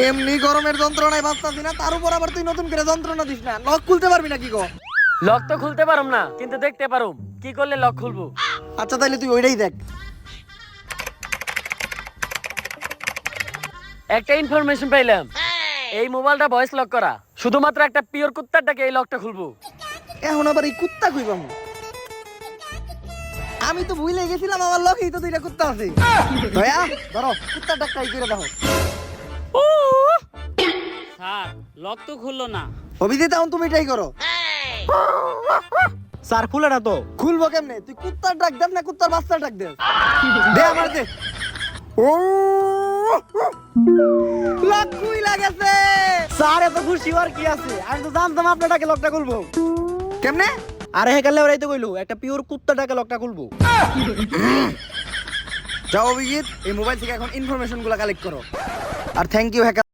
এমনি গরমের যন্ত্রণায় বাঁচতাছি না, তার উপর আবার তুই নতুন করে যন্ত্রণা দিস না। লক খুলতে পারবি না কি গো? লক তো খুলতে পারুম না, কিন্তু দেখতে পারুম কি করলে লক খুলবো। আচ্ছা তাইলে তুই ওইটাই দেখ। একটা ইনফরমেশন পাইলাম, এই মোবাইলটা ভয়েস লক করা। শুধুমাত্র একটা পিওর কুত্তার ডাকে এই লকটা খুলবো। এখন আবার এই কুত্তা কইবাম? আমি তো ভুলে গেছিলাম আমার লকেই তো দুইটা কুত্তা আছে। দয়া ধরো কুত্তার ডাক ট্রাই করে দেখো। স্যার লক তো খুললো না। অভিজিৎ এখন তুমি ট্রাই করো। স্যার খুলে না তো। খুলবো কেমনে? তুই কুত্তার ডাক দেব না কুত্তার বাচ্চার ডাক দেব? দে আমার দে। ও লক খুইলা গেছে। স্যার এত খুশি হওয়ার কি আছে? আমি তো জানতাম আপনাটাকে লকটা খুলবো। কেমনে? আরে হেকালে ওরাই তো কইলো একটা পিওর কুত্তাটাকে লকটা খুলবো। যাও অভিজিৎ, এই মোবাইল থেকে এখন ইনফরমেশন গুলো কালেক্ট করো। আর থ্যাংক ইউ হ্যাকার।